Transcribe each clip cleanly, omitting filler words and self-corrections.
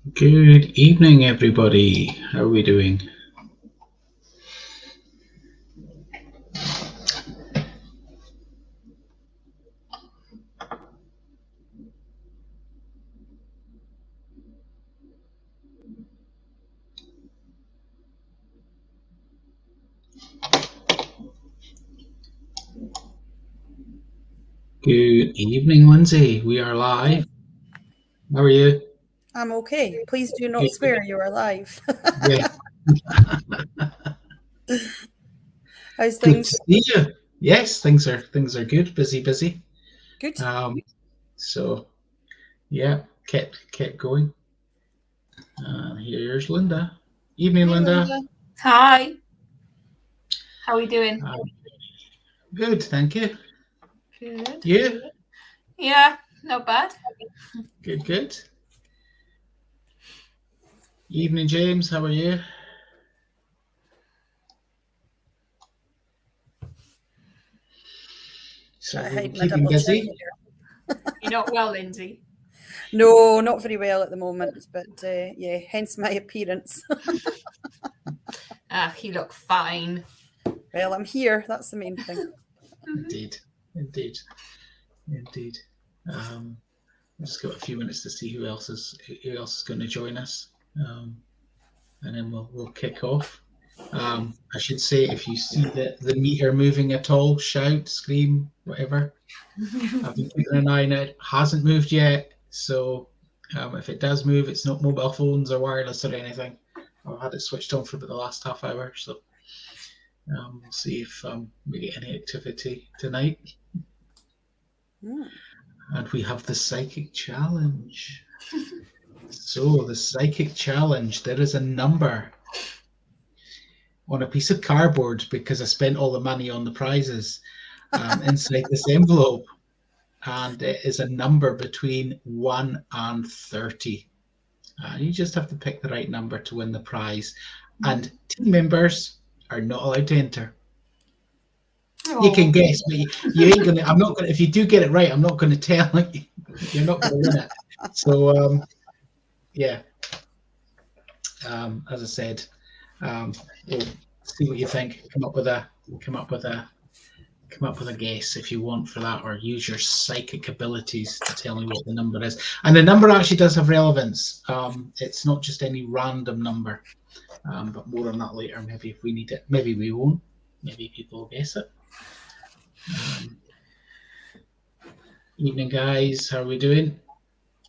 Good evening, everybody. How are we doing? Good evening, Lindsay. We are live. How are you? I'm okay. Please do not Good. swear you are alive. Yeah, How's good to things? see you. Yes, things are good. Busy, busy. Good. Um, so yeah, kept going. Here's Linda. Evening, Hi, Linda. Linda. Hi, how are we doing? Um, Good, thank you. Good. You? Yeah, not bad. Good, good. Evening, James. How are you? So Try to we will hide my keep him double chin busy. here. You're not well, Lindsay. No, not very well at the moment, but yeah, hence my appearance. Ah, you look fine. Well, I'm here. That's the main thing. Indeed, indeed, indeed. I've just got a few minutes to see who else is going to join us, and then we'll kick off. I should say, if you see the meter moving at all, shout, scream, whatever. I've been keeping an eye on it. Hasn't moved yet, so if it does move, it's not mobile phones or wireless or anything. I've had it switched on for about the last half hour, so we'll see if we get any activity tonight. Mm. And we have the psychic challenge. So the psychic challenge, there is a number on a piece of cardboard because I spent all the money on the prizes inside this envelope, and it is a number between 1 and 30. You just have to pick the right number to win the prize, and team members are not allowed to enter. You can guess, but you ain't gonna. I'm not gonna. If you do get it right, I'm not gonna tell you. You're not gonna win it. So yeah. As I said, we'll see what you think. Come up with a guess if you want for that, or use your psychic abilities to tell me what the number is. And the number actually does have relevance. It's not just any random number, but more on that later. Maybe if we need it, maybe we won't. Maybe people will guess it. Evening, guys. How are we doing?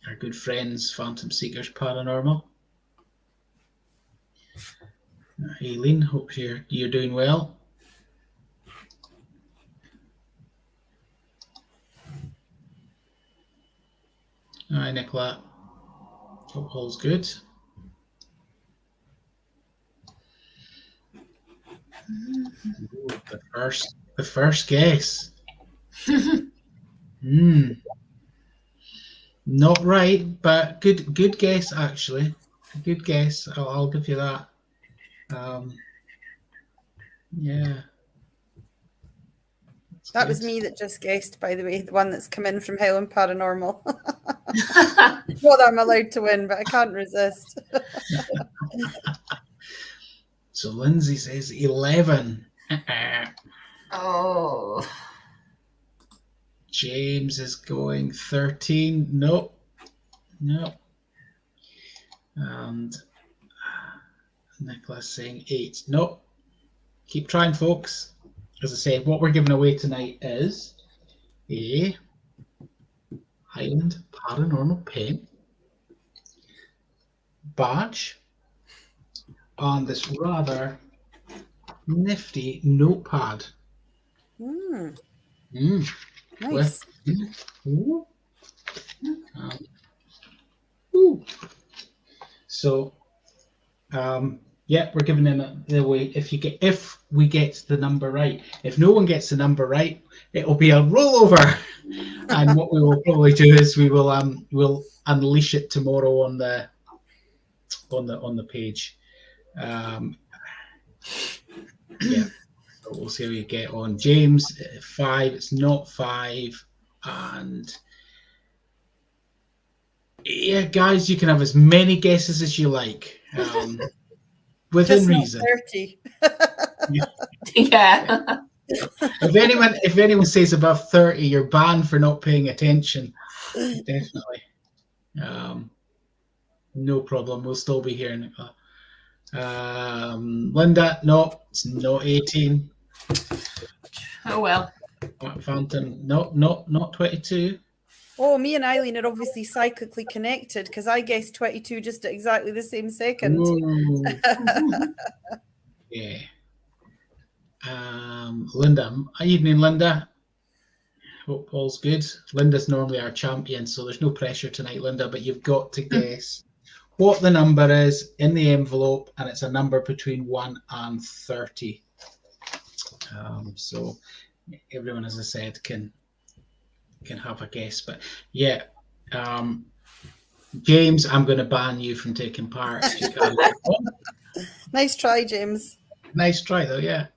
Our good friends, Phantom Seekers Paranormal. Aileen, hope you're doing well. Hi, Nicola. Hope all's good. Ooh, the first guess. Not right, but good guess actually. Good guess. I'll give you that. Yeah. That was me that just guessed, by the way, the one that's come in from Highland Paranormal. Not that I'm allowed to win, but I can't resist. So Lindsay says 11. Oh. James is going 13. Nope. And Nicholas saying 8. Nope. Keep trying, folks. As I said, what we're giving away tonight is a Highland Paranormal pen, badge, on this rather nifty notepad. Nice. So, yeah, we're giving them the way. If we get the number right, if no one gets the number right, it'll be a rollover. And what we will probably do is we'll unleash it tomorrow on the page. Yeah, so we'll see how you get on. James, 5. It's not 5, and Yeah, guys, you can have as many guesses as you like, within Just not reason. 30. Yeah. If anyone says above 30, you're banned for not paying attention. Definitely. No problem. We'll still be here. Linda, no, it's not 18. Oh well. Phantom, no, not 22. Oh, me and Eileen are obviously psychically connected because I guessed 22 just at exactly the same second. Ooh. Yeah. Linda, evening, Linda. Hope all's good. Linda's normally our champion, so there's no pressure tonight, Linda, but you've got to guess what the number is in the envelope, and it's a number between 1 and 30. So everyone, as I said, can have a guess. But yeah, James, I'm going to ban you from taking part. Nice try, James. Nice try, though. Yeah.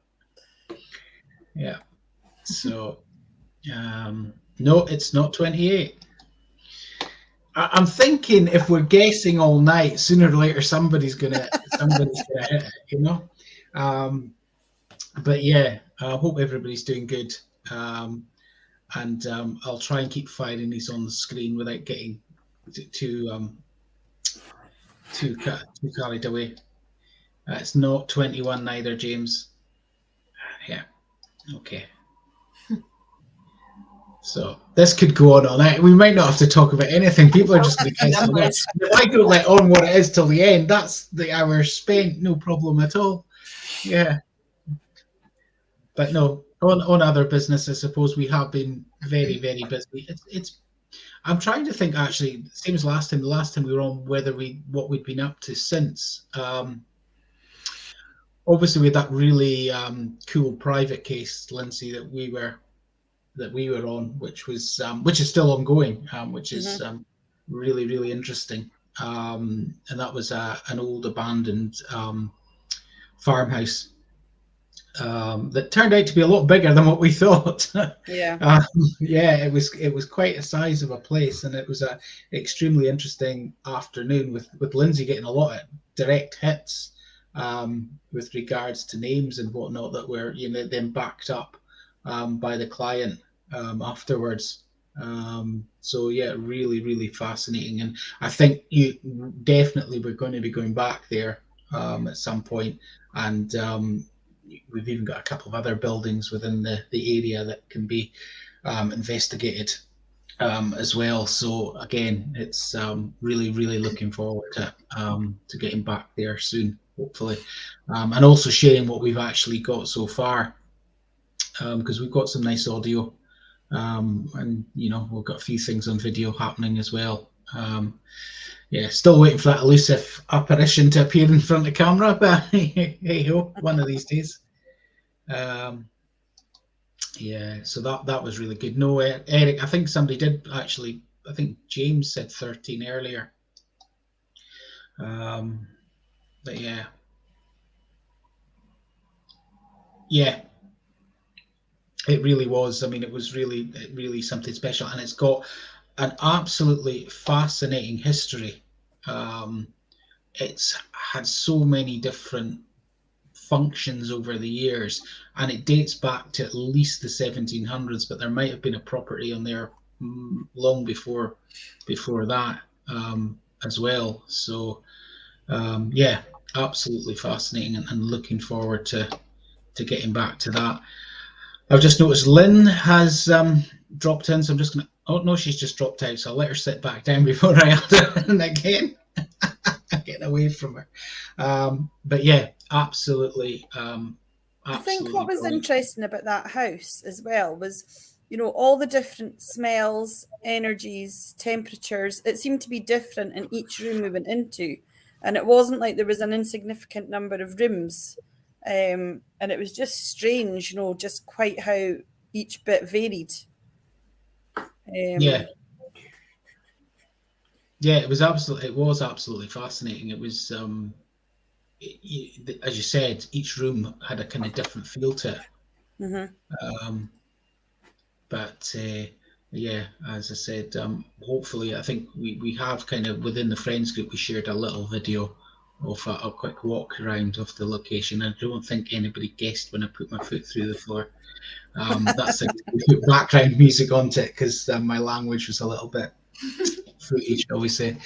So, no, it's not 28. I'm thinking if we're guessing all night, sooner or later somebody's gonna hit it, you know. But yeah, I hope everybody's doing good. And I'll try and keep firing these on the screen without getting too carried away. It's not 21 neither, James. Yeah. Okay. So this could go on all night. We might not have to talk about anything. People are just going to guess. If I go like on what it is till the end, that's the hour spent. No problem at all. Yeah. But no, on other business, I suppose we have been very, very busy. It's. I'm trying to think actually, same as last time. The last time we were on, what we'd been up to since. Obviously, we had that really cool private case, Lindsay, that we were on, which is still ongoing, which is really, really interesting. And that was an old abandoned farmhouse that turned out to be a lot bigger than what we thought. Yeah. It was quite a size of a place, and it was an extremely interesting afternoon with Lindsay getting a lot of direct hits with regards to names and whatnot that were then backed up by the client afterwards. So yeah, really, really fascinating, and I think you definitely we're going to be going back there at some point, and we've even got a couple of other buildings within the area that can be investigated as well. So again, it's really, really looking forward to getting back there soon, hopefully, and also sharing what we've actually got so far, because we've got some nice audio, and we've got a few things on video happening as well. Still waiting for that elusive apparition to appear in front of the camera, but hey ho, one of these days. So that was really good. No, Eric, I think somebody did actually. I think James said 13 earlier. But yeah, it really was. I mean, it was really something special, and it's got an absolutely fascinating history. It's had so many different functions over the years, and it dates back to at least the 1700s, but there might have been a property on there long before that as well. So absolutely fascinating, and looking forward to getting back to that. I've just noticed Lynn has dropped in, so I'm just gonna. Oh no, she's just dropped out, so I'll let her sit back down before I add her in again. Getting away from her. But yeah, absolutely. I think what was interesting about that house as well was, all the different smells, energies, temperatures. It seemed to be different in each room we went into, and it wasn't like there was an insignificant number of rooms. And it was just strange, just quite how each bit varied. It was absolutely fascinating. It was, as you said, each room had a kind of different feel to it. But yeah, as I said, hopefully, I think we have kind of within the friends group, we shared a little video of a quick walk around of the location. I don't think anybody guessed when I put my foot through the floor. That's like put background music onto it because my language was a little bit fruity, shall we say.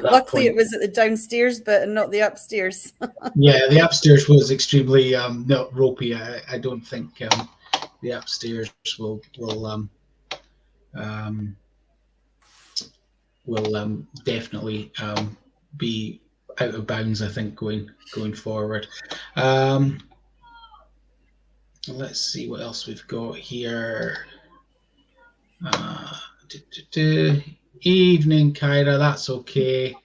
Luckily, it was at the downstairs bit and not the upstairs. Yeah, the upstairs was extremely not ropey. I don't think the upstairs will definitely be out of bounds. I think going forward. Let's see what else we've got here. Evening, Kyra. That's okay.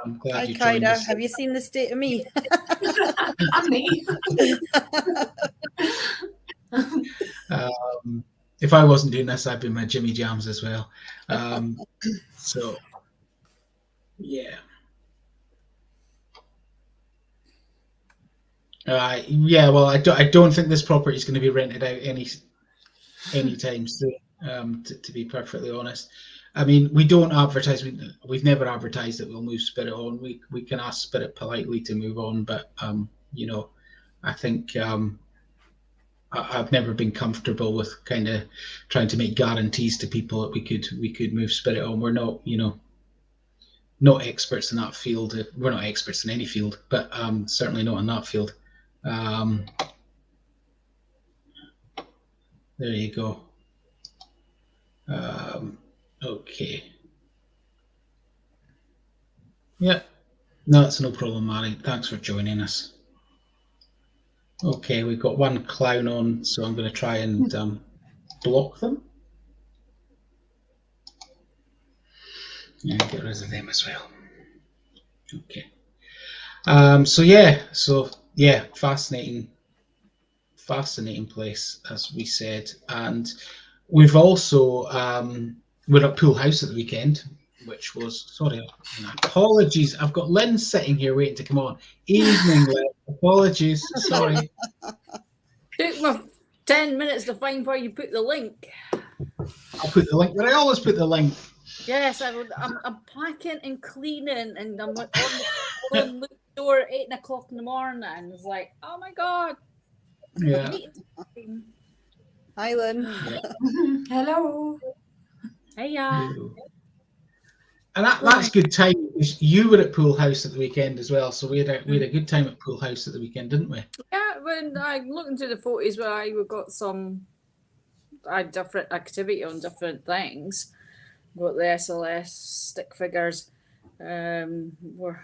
I'm glad Hi, you joined Kyra. us. Have you seen the state of me? And me. If I wasn't doing this, I'd be my Jimmy Jams as well. So, yeah. Yeah, well, I don't think this property is going to be rented out anytime soon. To be perfectly honest, I mean, we don't advertise. We've never advertised that we'll move Spirit on. We can ask Spirit politely to move on, but you know, I think I've never been comfortable with kind of trying to make guarantees to people that we could move Spirit on. We're not, you know, not experts in that field. We're not experts in any field, but certainly not in that field. There you go. Okay. Yeah. No, it's no problem, Mary. Thanks for joining us. Okay, we've got one clown on, so I'm going to try and block them. Yeah, get rid of them as well. Okay. So yeah, fascinating place, as we said, and we've also we're at Pool House at the weekend, which was apologies. I've got Lynn sitting here waiting to come on. Evening, Lynn. Apologies. Sorry. Took me 10 minutes to find where you put the link. I'll put the link, but I always put the link. Yes, I'm packing and cleaning, and I'm on the door at 8 o'clock in the morning. It's like, oh my god. Yeah. Hi, Lynn. Yeah. Hello. Hiya. And that's good time. You were at Pool House at the weekend as well, so we had a good time at Pool House at the weekend, didn't we? Yeah, when I looked into the photos where I got some different activity on different things, got the SLS stick figures. We're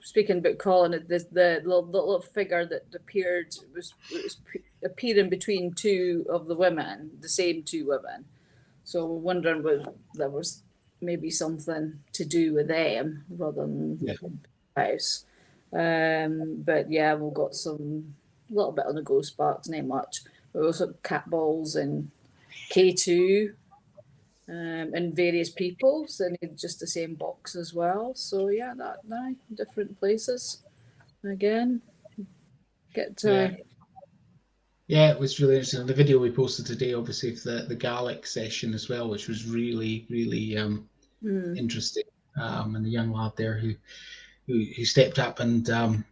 speaking about calling it the little figure that appeared was appearing between two of the women, the same two women. So we're wondering whether there was maybe something to do with them rather than the house. But yeah, we've got some little bit on the ghost box, not much. We also have cat balls and K2 and various people, so they need just the same box as well. So yeah, that different places again. Get to Yeah, it was really interesting. The video we posted today, obviously, of the Gaelic session as well, which was really, really interesting. And the young lad there who stepped up and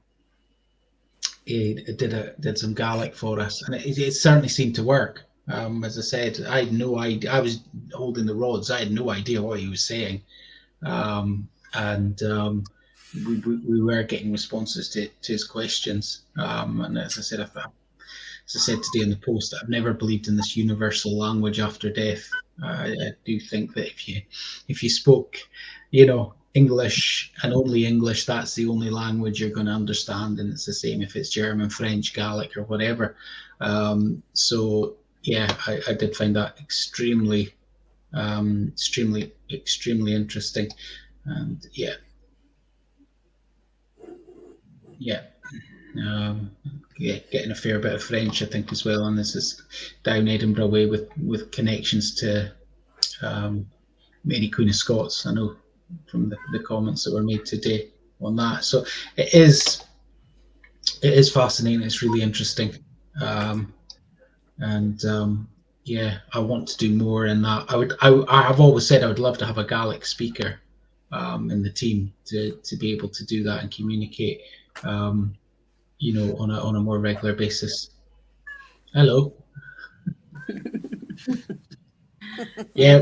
he did some Gaelic for us, and it certainly seemed to work. As I said, I had no idea. I was holding the rods. I had no idea what he was saying, and we were getting responses to his questions. And as I said today in the post, I've never believed in this universal language after death. I do think that if you spoke, English and only English, that's the only language you're going to understand, and it's the same if it's German, French, Gaelic, or whatever. So yeah, I did find that extremely interesting, and getting a fair bit of French, I think, as well. And this is down Edinburgh way with connections to Mary Queen of Scots. I know from the comments that were made today on that. So it is fascinating. It's really interesting, and yeah, I want to do more in that. I've always said I would love to have a Gaelic speaker in the team to be able to do that and communicate, on a more regular basis. Hello. Yeah,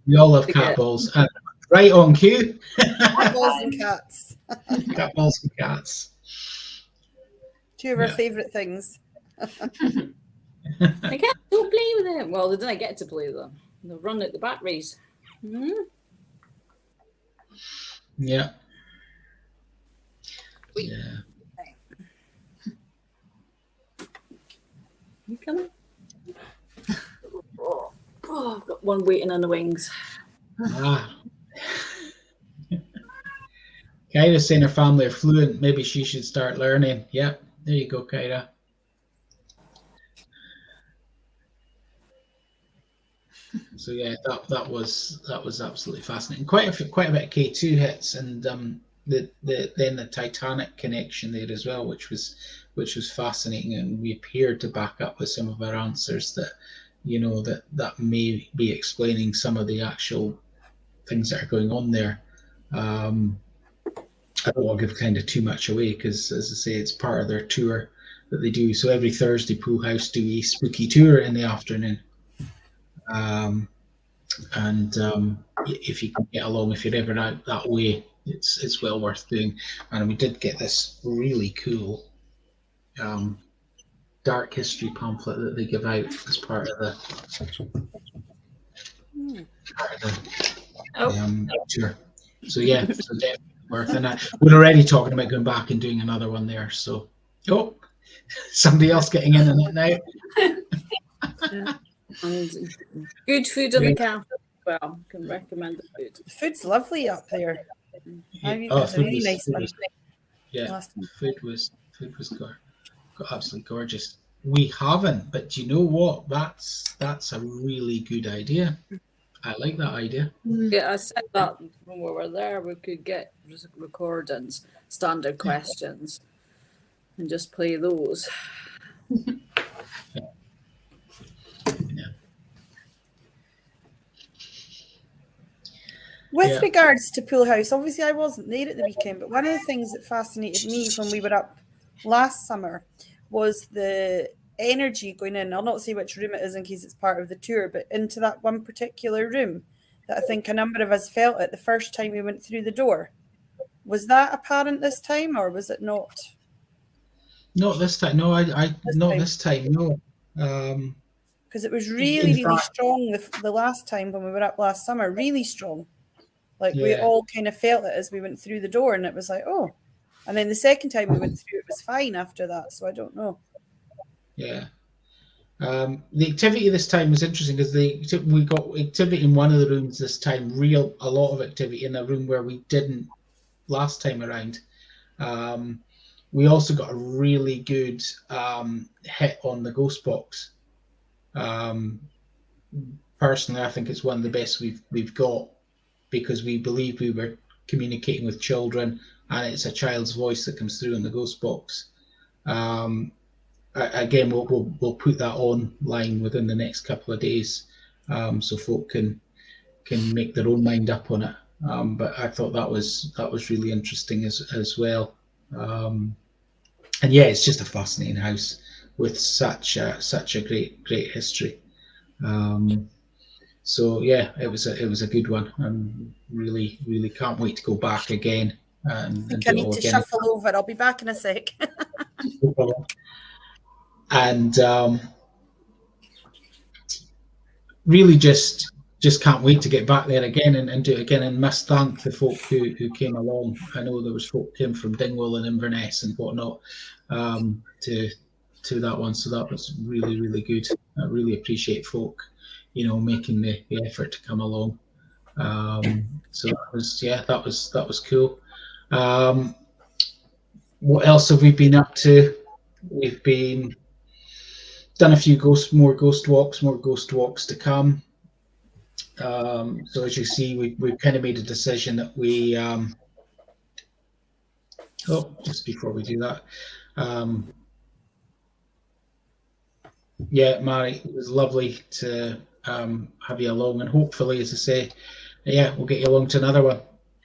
we all love cat balls. Right on cue. Cat balls and cats. Cat balls and cats. Two of our favourite things. I can't go play with them. Well, they didn't get to play with them. They'll run out the batteries. Yeah. Wait. Yeah. You coming? I've got one waiting on the wings. Kyra's saying her family are fluent. Maybe she should start learning. Yep. There you go, Kyra. So yeah, that was absolutely fascinating. Quite a bit of K2 hits, and then the Titanic connection there as well, which was fascinating, and we appeared to back up with some of our answers that that may be explaining some of the actual things that are going on there. I don't want to give kind of too much away because, as I say, it's part of their tour that they do. So every Thursday, Pool House do a spooky tour in the afternoon. If you can get along, if you're ever out that way, it's well worth doing. And we did get this really cool dark history pamphlet that they give out as part of the tour. So yeah, so definitely worth. And we're already talking about going back and doing another one there. So somebody else getting in on it now. And good food in the cafe as well. Can recommend the food. The food's lovely up there. Food was absolutely gorgeous. We haven't, but you know what? That's a really good idea. I like that idea. Yeah, I said that when we were there. We could get recordings, standard questions, and just play those. With regards to Pool House, obviously I wasn't there at the weekend, but one of the things that fascinated me when we were up last summer was the energy going in. I'll not say which room it is in case it's part of the tour, but into that one particular room that I think a number of us felt it the first time we went through the door. Was that apparent this time, or was it not? Not this time. No, this time. No. Because it was really strong the last time when we were up last summer. Really strong. Like we all kind of felt it as we went through the door, and it was like, oh. And then the second time we went through, it was fine after that. So I don't know. Yeah. The activity this time was interesting because we got activity in one of the rooms this time. A lot of activity in a room where we didn't last time around. We also got a really good hit on the ghost box. Personally, I think it's one of the best we've got, because we believe we were communicating with children, and it's a child's voice that comes through in the ghost box. Again, we'll put that online within the next couple of days, so folk can make their own mind up on it. But I thought that was really interesting as well. And yeah, it's just a fascinating house with such a great history. So yeah, it was a good one. I'm really can't wait to go back again. And I need to shuffle over. I'll be back in a sec. And really just can't wait to get back there again and do it again, and must thank the folk who came along. I know there was folk came from Dingwall and Inverness and whatnot to that one, so that was really good. I really appreciate folk making the effort to come along. So that was cool. What else have we been up to? We've done a few more ghost walks to come. So as you see, we've kind of made a decision that we just before we do that, Yeah, Mary, it was lovely to have you along, and hopefully, as I say, yeah, we'll get you along to another one.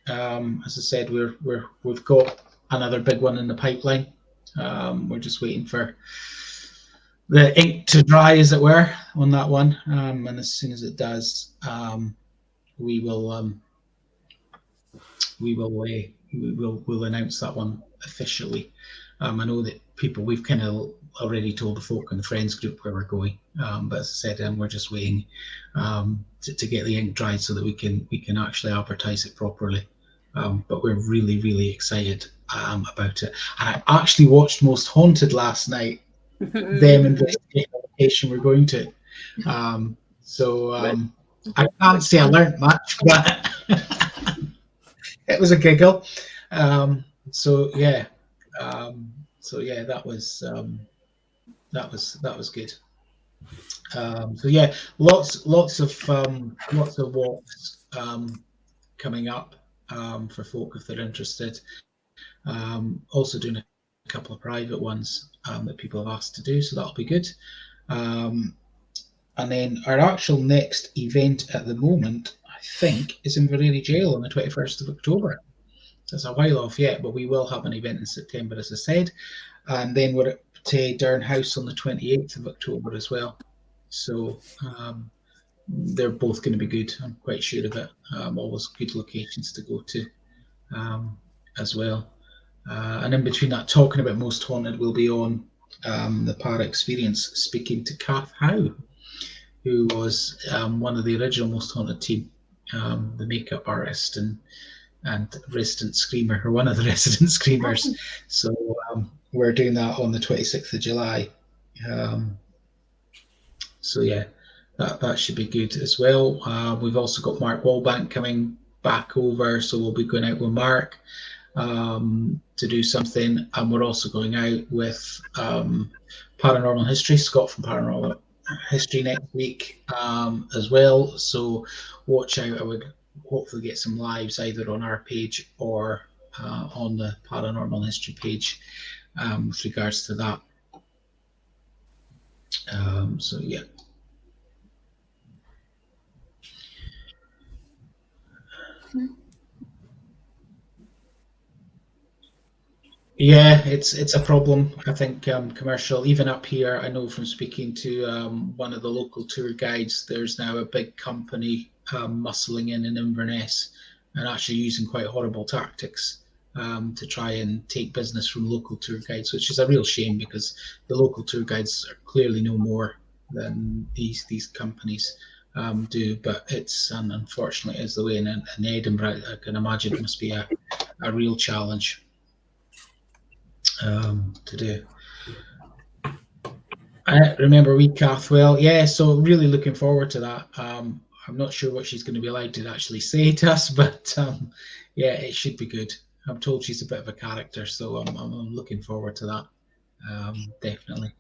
As I said, we've got another big one in the pipeline. We're just waiting for the ink to dry, as it were, on that one. And as soon as it does, we will we'll announce that one officially. I know that we've kind of already told the folk in the friends group where we're going, but as I said, we're just waiting to get the ink dried so that we can actually advertise it properly. But we're really, really excited about it. And I actually watched Most Haunted last night. Them investigating the location we're going to. I can't say I learned much, but it was a giggle. So yeah, that was good. So yeah, lots of walks coming up for folk if they're interested. Also doing a couple of private ones that people have asked to do, so that'll be good. And then our actual next event at the moment, I think, is in Inverary Jail on the 21st of October. It's a while off yet, but we will have an event in September, as I said. And then we're at Durn House on the 28th of October as well. So they're both going to be good. I'm quite sure of it. Always good locations to go to as well. And in between that, talking about Most Haunted, we'll be on the Para Experience speaking to Kath Howe, who was one of the original Most Haunted team, the makeup artist and resident screamer, or one of the resident screamers. So we're doing that on the 26th of July. So yeah, that should be good as well. We've also got Mark Wallbank coming back over, so we'll be going out with Mark to do something, and we're also going out with Paranormal History, Scott from Paranormal History next week as well. So watch out. I would hopefully get some lives either on our page or on the Paranormal History page with regards to that. So yeah. Yeah, it's a problem. I think commercial, even up here, I know from speaking to one of the local tour guides, there's now a big company muscling in Inverness and actually using quite horrible tactics to try and take business from local tour guides, which is a real shame because the local tour guides are clearly no more than these companies do. But it's unfortunately is the way in Edinburgh. I can imagine it must be a real challenge to do. I remember we Kath well, yeah. So really looking forward to that. I'm not sure what she's going to be allowed to actually say to us, but yeah, it should be good. I'm told she's a bit of a character, so I'm looking forward to that. Definitely.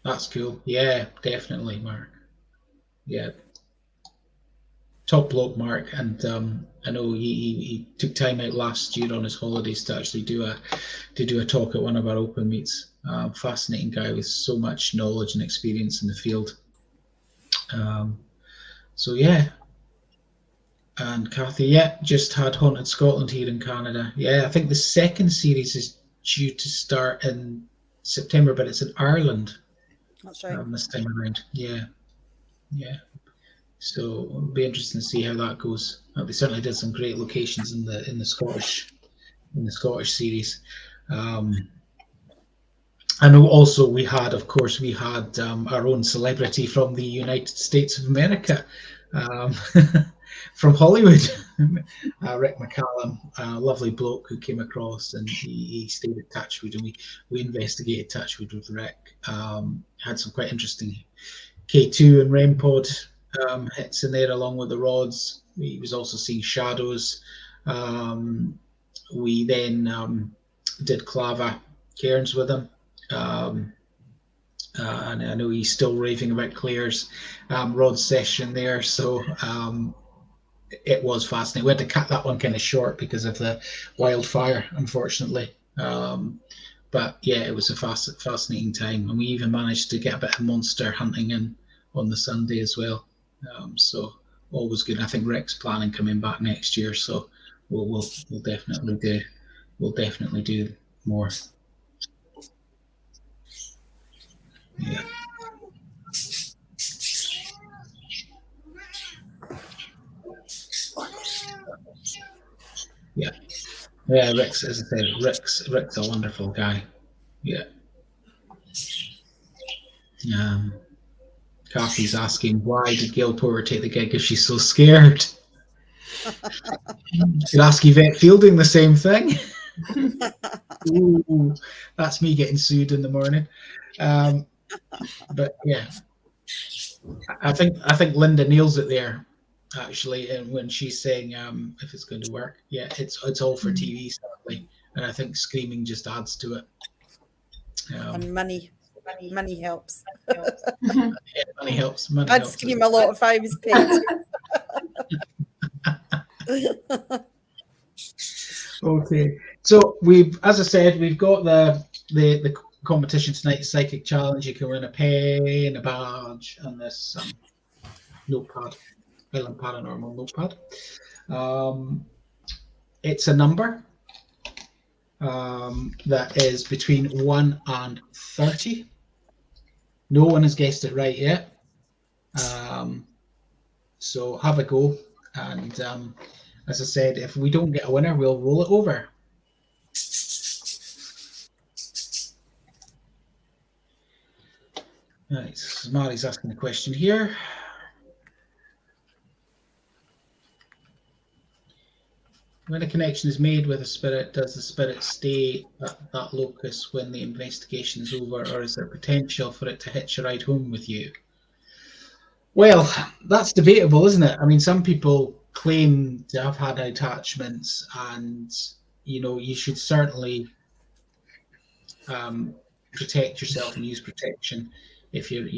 That's cool. Yeah, definitely, Mark. Yeah. Top bloke, Mark, and I know he took time out last year on his holidays to actually do a talk at one of our open meets. Fascinating guy with so much knowledge and experience in the field. So yeah, and Kathy, yeah, just had Haunted Scotland here in Canada. Yeah, I think the second series is due to start in September, but it's in Ireland. That's right. This time around. Yeah. So it'll be interesting to see how that goes. We certainly did some great locations in the Scottish series. I know also we had our own celebrity from the United States of America, from Hollywood, Rick McCallum, a lovely bloke who came across, and he stayed at Touchwood, and we investigated Touchwood with Rick. Had some quite interesting K2 and REM pod hits in there along with the rods. He was also seeing shadows. We then did Clava Cairns with him. And I know he's still raving about Claire's rod session there. So it was fascinating. We had to cut that one kind of short because of the wildfire, unfortunately. But yeah, it was a fascinating time, and we even managed to get a bit of monster hunting in on the Sunday as well. So always good. I think Rick's planning coming back next year, so we'll definitely do more. Yeah. Yeah. Yeah, Rick's, as I said, Rick's a wonderful guy. Yeah. Kathy's asking, why did Gail Porter take the gig if she's so scared? You could ask Yvette Fielding the same thing. Ooh, that's me getting sued in the morning. But yeah, I think Linda nails it there, actually, and when she's saying if it's going to work. Yeah, it's all for TV, sadly, and I think screaming just adds to it. And money helps. Yeah, money helps. I'd scream a lot if I was paid. Okay, so as I said, we've got the competition tonight, the Psychic Challenge. You can win a pen, a badge, and this notepad, Highland Paranormal notepad. It's a number that is between 1 and 30. No one has guessed it right yet. So have a go. And as I said, if we don't get a winner, we'll roll it over. Right, so Mary's asking a question here. When a connection is made with a spirit, does the spirit stay at that locus when the investigation is over, or is there potential for it to hitch a ride home with you? Well, that's debatable, isn't it? I mean, some people claim to have had attachments, and you should certainly protect yourself and use protection if you're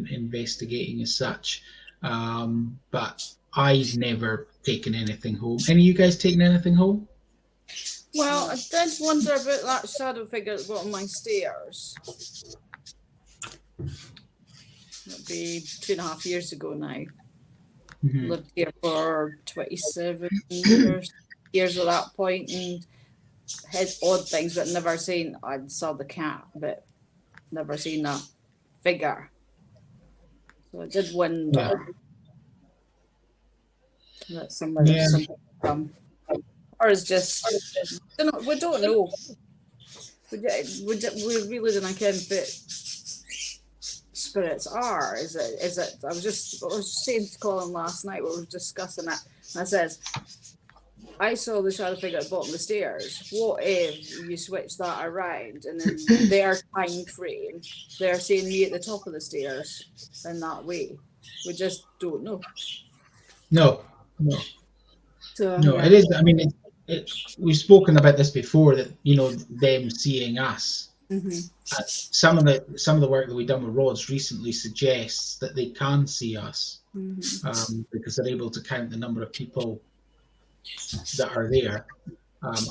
investigating as such. But I've never taken anything home. Any of you guys taken anything home? Well, I did wonder about that shadow figure at the bottom of my stairs. It'll be 2.5 years ago now. Mm-hmm. Lived here for 27 years at that point, and had odd things, but never seen. I saw the cat, but never seen that figure. So I did wonder that somebody come, or is just we don't know. We really don't care if spirits are. Is it? I was just saying to Colin last night. We were discussing it. And I says, I saw the shadow figure at the bottom of the stairs. What if you switch that around and in their time frame, they're seeing me at the top of the stairs in that way? We just don't know. No. So, no, yeah. It is. I mean, we've spoken about this before, that them seeing us. Mm-hmm. Some of the work that we've done with rods recently suggests that they can see us, because they're able to count the number of people that are there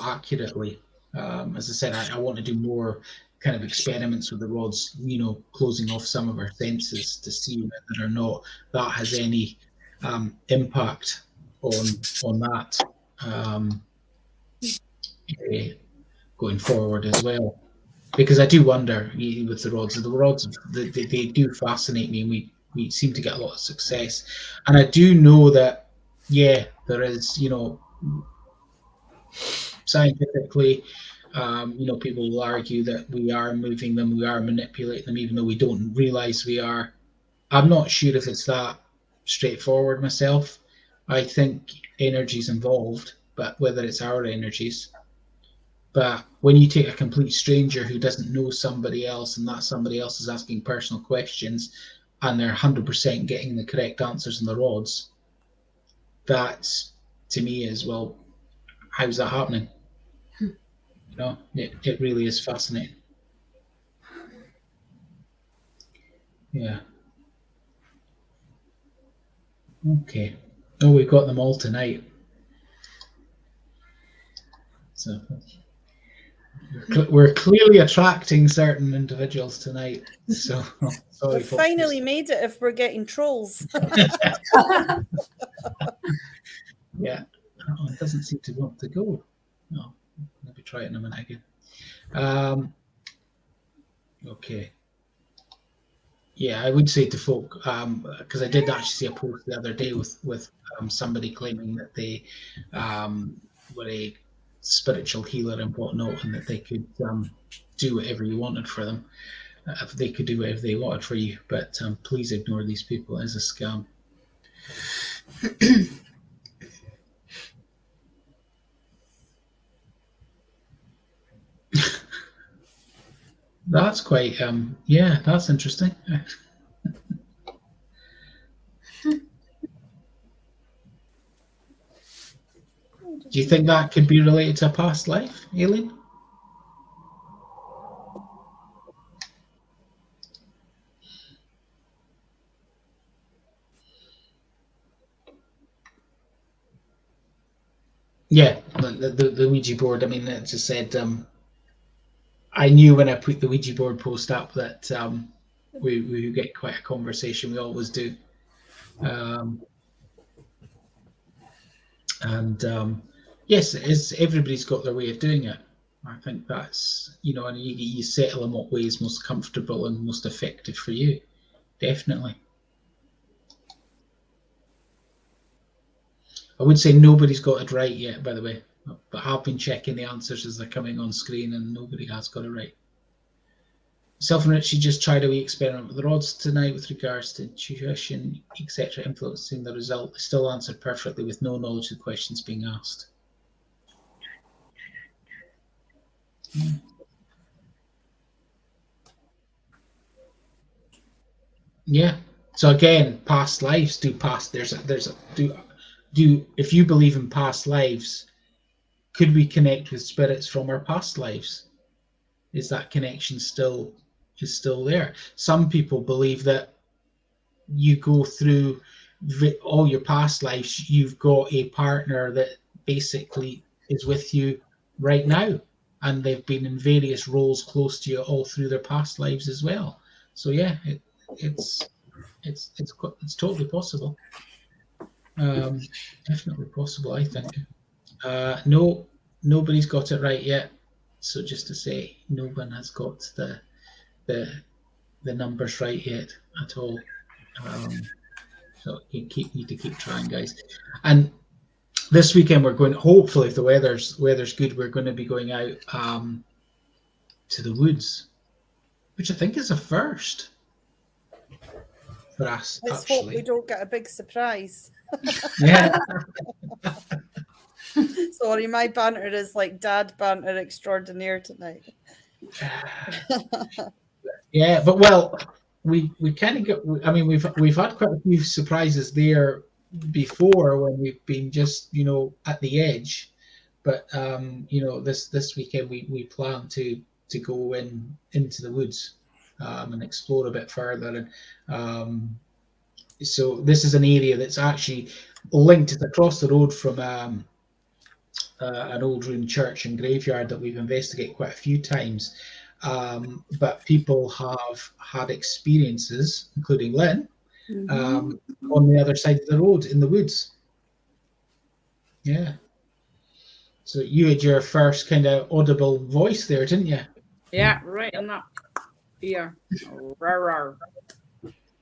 accurately. As I said, I want to do more kind of experiments with the rods, closing off some of our senses to see whether or not that has any impact on that going forward as well. Because I do wonder with the rods, they do fascinate me, and we seem to get a lot of success. And I do know that, there is, scientifically, people will argue that we are moving them, we are manipulating them, even though we don't realize we are. I'm not sure if it's that straightforward myself. I think energy's involved, but whether it's our energies. But when you take a complete stranger who doesn't know somebody else, and that somebody else is asking personal questions, and they're 100% getting the correct answers in the rods, that to me is, well, how's that happening? It really is fascinating. Yeah. Okay. Oh, we've got them all tonight. So, We're clearly attracting certain individuals tonight. So sorry, We've finally made it if we're getting trolls. Yeah, that one doesn't seem to want to go. No, maybe try it in a minute again. Okay. Yeah, I would say to folk, because I did actually see a post the other day with somebody claiming that they were a spiritual healer and whatnot, and that they could do whatever you wanted for them. If they could do whatever they wanted for you, but please ignore these people as a scam. That's quite, yeah, that's interesting. Do you think that could be related to a past life, Aileen? Yeah, the Ouija board. I mean, it just said, I knew when I put the Ouija board post up that we get quite a conversation. We always do. Yes, everybody's got their way of doing it. I think that's, and you settle in what way is most comfortable and most effective for you. Definitely. I would say nobody's got it right yet, by the way, but I've been checking the answers as they're coming on screen and nobody has got it right. Self and Richie just tried a wee experiment with the rods tonight with regards to intuition, etc., influencing the result. They still answered perfectly with no knowledge of the questions being asked. Yeah. So again, past lives do if you believe in past lives, could we connect with spirits from our past lives? Is that connection still there? Some people believe that you go through all your past lives, you've got a partner that basically is with you right now, and they've been in various roles close to you all through their past lives as well. So yeah, it's totally possible. Definitely possible, I think. No, nobody's got it right yet. So just to say, no one has got the numbers right yet at all. So you need to keep trying, guys. And this weekend we're going. Hopefully, if the weather's good, we're going to be going out to the woods, which I think is a first for us. Let's actually. hope we don't get a big surprise. Yeah. Sorry, my banter is like dad banter extraordinaire tonight. Yeah, but well, we kind of get. I mean, we've had quite a few surprises there before when we've been just at the edge, but this weekend we plan to go into the woods and explore a bit further, and so this is an area that's actually linked. It's across the road from an old ruined church and graveyard that we've investigated quite a few times. But people have had experiences, including Lynn, on the other side of the road in the woods. Yeah. So you had your first kind of audible voice there, didn't you? Yeah, right in that ear.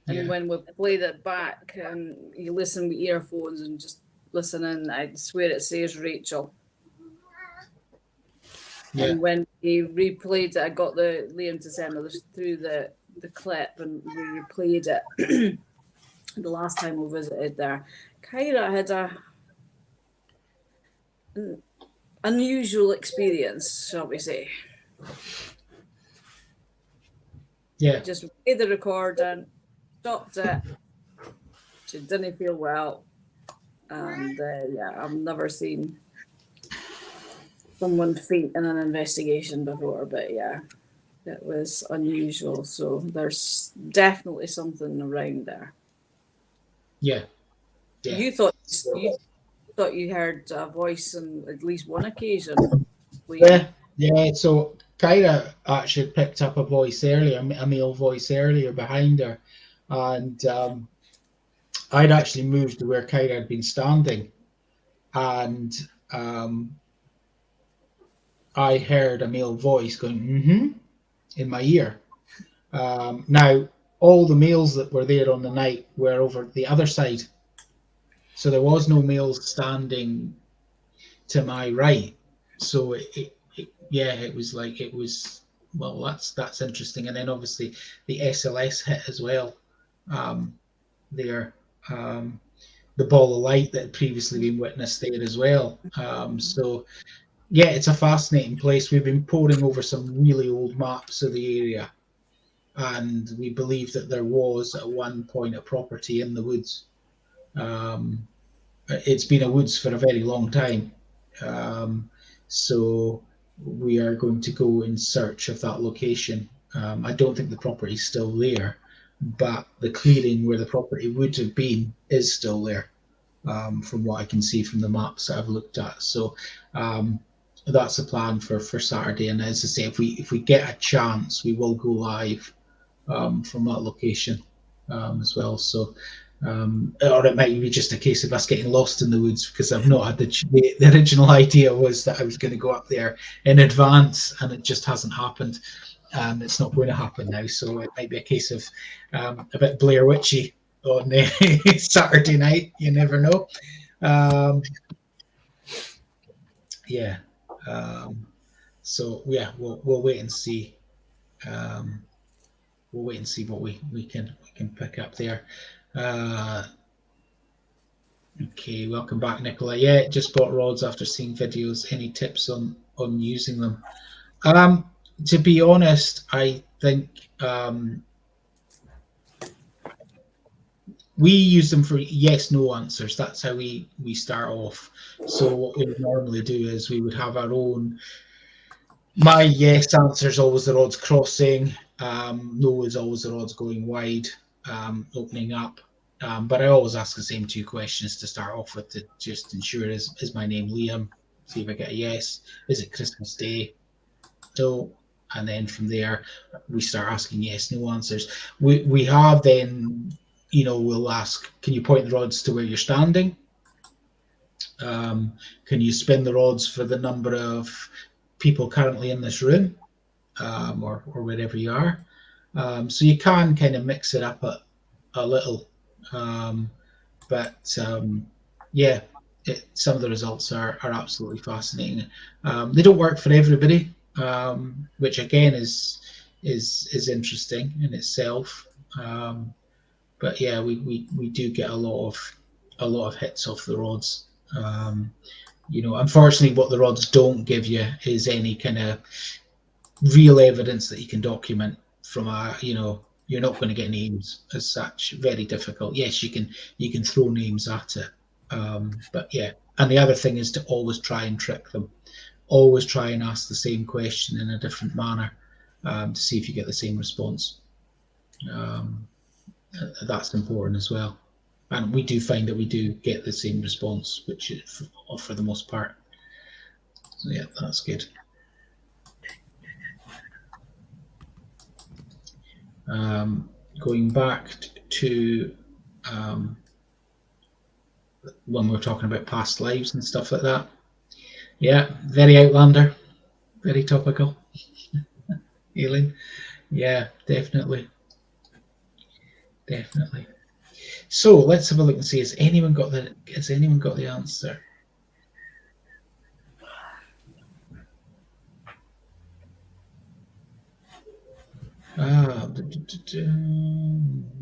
And when we played it back and you listen with earphones and just listen in, I swear it says Rachel. Yeah. And when he replayed it, I got Liam to send me through the clip and we replayed it the last time we visited there. Kyra had an unusual experience, shall we say. Yeah. Just played the recording, stopped it. She didn't feel well. And I've never seen someone faint in an investigation before, but yeah, it was unusual. So there's definitely something around there. Yeah. You thought you heard a voice on at least one occasion. Yeah. Yeah, so Kyra actually picked up a voice earlier, a male voice earlier behind her, and I'd actually moved to where Kyra had been standing, and I heard a male voice going "mm-hmm" in my ear. Now, all the males that were there on the night were over the other side, so there was no males standing to my right. So yeah, it was like it was. Well, that's interesting. And then obviously the SLS hit as well. There, the ball of light that had previously been witnessed there as well. So yeah, it's a fascinating place. We've been poring over some really old maps of the area, and we believe that there was at one point a property in the woods. It's been a woods for a very long time. So we are going to go in search of that location. I don't think the property is still there, but the clearing where the property would have been is still there, from what I can see from the maps that I've looked at. So that's the plan for Saturday. And as I say, if we get a chance, we will go live from that location as well. So or it might be just a case of us getting lost in the woods, because I've not had the original idea was that I was going to go up there in advance, and it just hasn't happened. It's not going to happen now, so it might be a case of a bit Blair Witchy on Saturday night. You never know. Yeah. So yeah, we'll wait and see. We'll wait and see what we can pick up there. Okay, welcome back, Nicola. Yeah, just bought rods after seeing videos. Any tips on using them? To be honest, I think we use them for yes/no answers. That's how we start off. So what we would normally do is we would have our own. My yes answer is always the rods crossing. No is always the rods going wide, opening up. But I always ask the same two questions to start off with, to just ensure is my name Liam? See if I get a yes. Is it Christmas Day? No. And then from there, we start asking yes/no answers. We have then, we'll ask, can you point the rods to where you're standing? Can you spin the rods for the number of people currently in this room, or wherever you are? So you can kind of mix it up a little. But yeah, some of the results are absolutely fascinating. They don't work for everybody, which again is interesting in itself. But yeah, we do get a lot of hits off the rods. Unfortunately, what the rods don't give you is any kind of real evidence that you can document from you're not going to get names as such. Very difficult. Yes, you can throw names at it, but yeah. And the other thing is to always try and trick them. Always try and ask the same question in a different manner, to see if you get the same response. That's important as well. And we do find that we do get the same response, which is for the most part. So yeah, that's good. Going back to when we were talking about past lives and stuff like that. Yeah, very Outlander, very topical. Aileen, yeah, definitely. So let's have a look and see. Has anyone got the answer?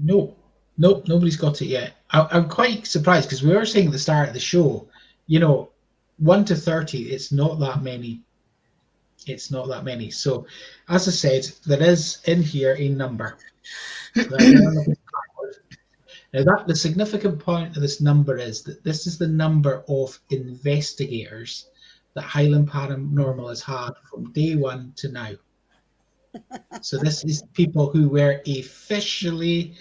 Nope, nobody's got it yet. I'm quite surprised, because we were saying at the start of the show, 1 to 30, it's not that many. So, as I said, there is in here a number. Now, the significant point of this number is that this is the number of investigators that Highland Paranormal has had from day one to now. So this is people who were officially,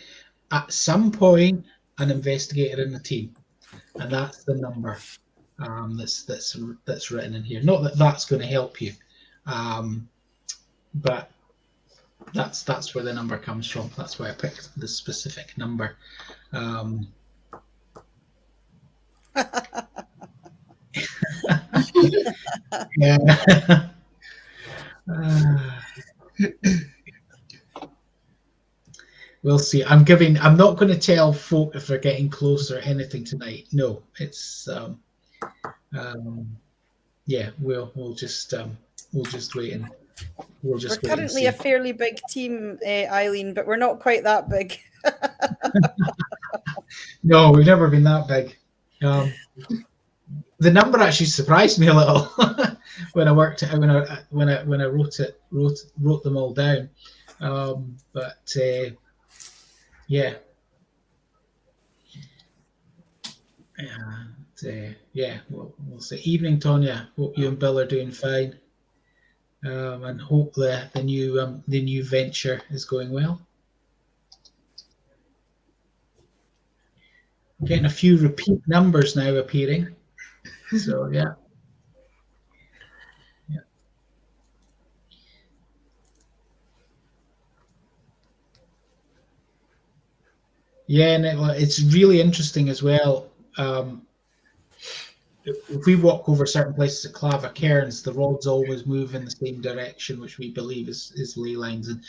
at some point, an investigator in the team, and that's the number that's written in here. Not that that's going to help you, But that's where the number comes from. That's why I picked the specific number. Yeah. We'll see. I'm not going to tell folk if they're getting close or anything tonight. No, it's yeah. We'll just wait and we're currently a fairly big team, Eileen, but we're not quite that big. No, we've never been that big. The number actually surprised me a little when I worked when I wrote them all down. But yeah. And, yeah, we'll say evening, Tonya. Hope you and Bill are doing fine, and hope the new venture is going well. I'm getting a few repeat numbers now appearing, so yeah. Yeah, and it's really interesting as well. If we walk over certain places at Clava Cairns, the rods always move in the same direction, which we believe is ley lines. And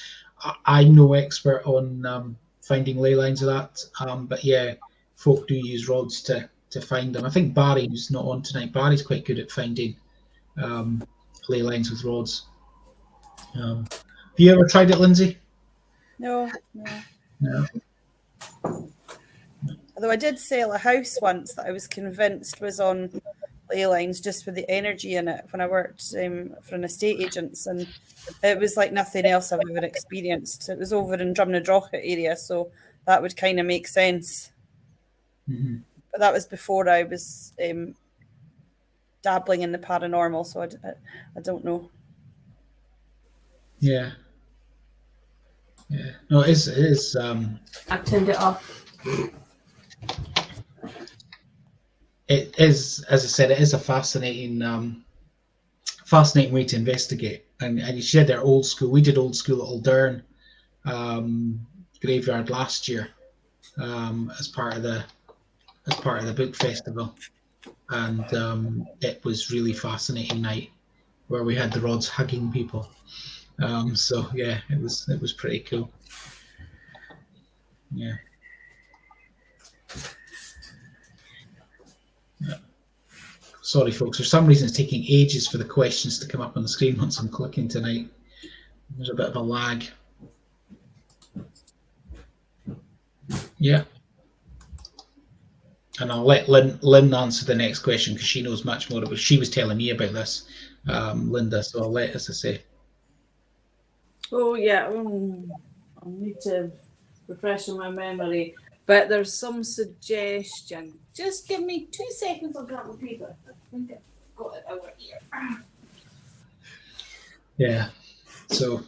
I'm no expert on finding ley lines of that, but yeah, folk do use rods to find them. I think Barry, who's not on tonight, Barry's quite good at finding ley lines with rods. Have you ever tried it, Lindsay? No. No. Although I did sell a house once that I was convinced was on ley lines just with the energy in it when I worked for an estate agents, and it was like nothing else I've ever experienced. It was over in Drumnadrochit area, so that would kind of make sense. Mm-hmm. But that was before I was dabbling in the paranormal, so I don't know. Yeah. No, it is. I turned it off. It is, as I said, it is a fascinating way to investigate. And you said they're old school. We did old school at Aldern graveyard last year as part of the book festival, and it was really fascinating night where we had the rods hugging people. So yeah, it was pretty cool. Yeah. Sorry, folks. For some reason, it's taking ages for the questions to come up on the screen once I'm clicking tonight. There's a bit of a lag. Yeah. And I'll let Lynn answer the next question because she knows much more about. She was telling me about this, Linda. So I'll let, as I say. Oh yeah, I need to refresh my memory. But there's some suggestion. Just give me 2 seconds. I'll grab the paper. I think I've got it over here. Yeah. So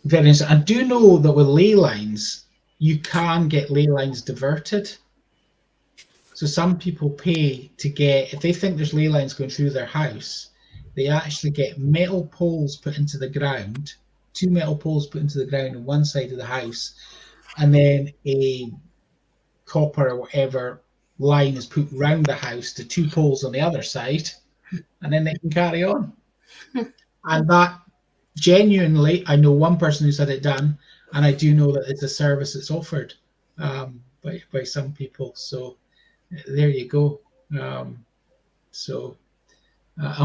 very interesting. I do know that with ley lines, you can get ley lines diverted. So some people pay to get, if they think there's ley lines going through their house, they actually get metal poles put into the ground, 2 metal poles put into the ground on one side of the house, and then a copper or whatever line is put round the house to 2 poles on the other side, and then they can carry on. And that genuinely, I know one person who's had it done, and I do know that it's a service that's offered by some people. So there you go. And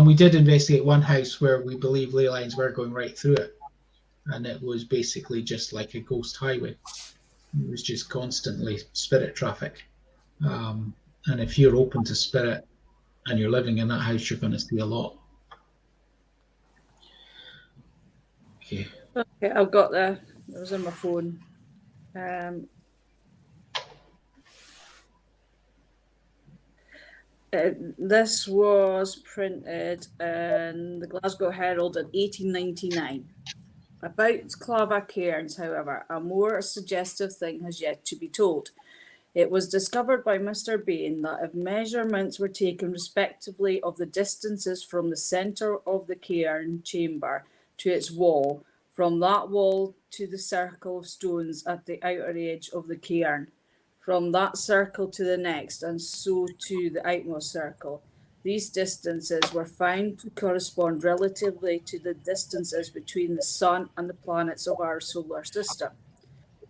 we did investigate one house where we believe ley lines were going right through it, and it was basically just like a ghost highway. It was just constantly spirit traffic. And if you're open to spirit and you're living in that house, you're going to see a lot. Okay. Okay, I've got that. It was on my phone. This was printed in the Glasgow Herald in 1899. About Clava Cairns, however, a more suggestive thing has yet to be told. It was discovered by Mr. Bain that if measurements were taken respectively of the distances from the centre of the cairn chamber to its wall, from that wall to the circle of stones at the outer edge of the cairn, from that circle to the next, and so to the outmost circle, these distances were found to correspond relatively to the distances between the Sun and the planets of our solar system.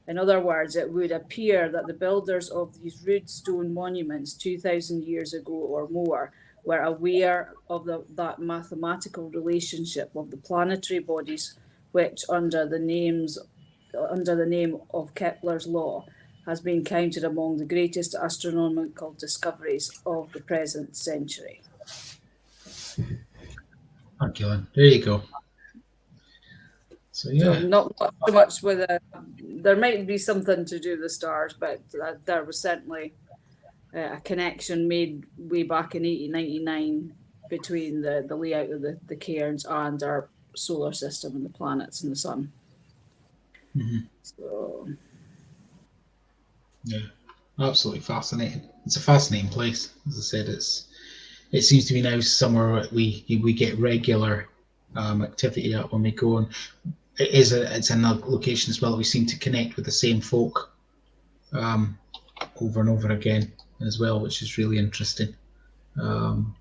In other words, it would appear that the builders of these rude stone monuments 2,000 years ago or more were aware of that mathematical relationship of the planetary bodies, which, under the name of Kepler's law, has been counted among the greatest astronomical discoveries of the present century. Gillian. There you go. So yeah, so not so much with there might be something to do with the stars, but there was certainly a connection made way back in 1899 between the layout of the cairns and our solar system and the planets and the sun. So yeah, absolutely fascinating. It's a fascinating place. As I said, it seems to be now somewhere we get regular activity at when we go, and it's another location as well that we seem to connect with the same folk over and over again as well, which is really interesting. And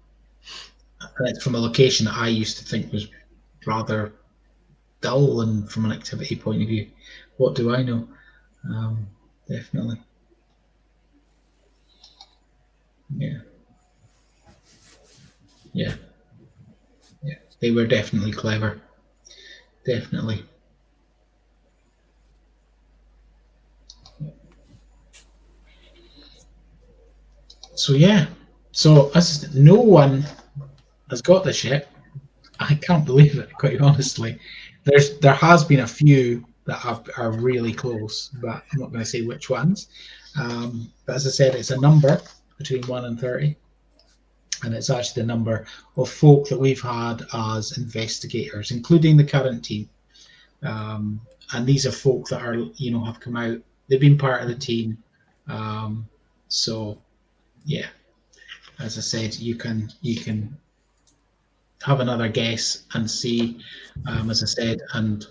it's from a location that I used to think was rather dull, and from an activity point of view, what do I know? Definitely. Yeah. They were definitely clever. Definitely. So yeah. So as no one has got this yet. I can't believe it, quite honestly. There has been a few that are really close, but I'm not going to say which ones. But as I said, it's a number between 1 and 30. And it's actually the number of folk that we've had as investigators, including the current team. And these are folk that are, have come out. They've been part of the team. So, yeah, as I said, you can have another guess and see, as I said, and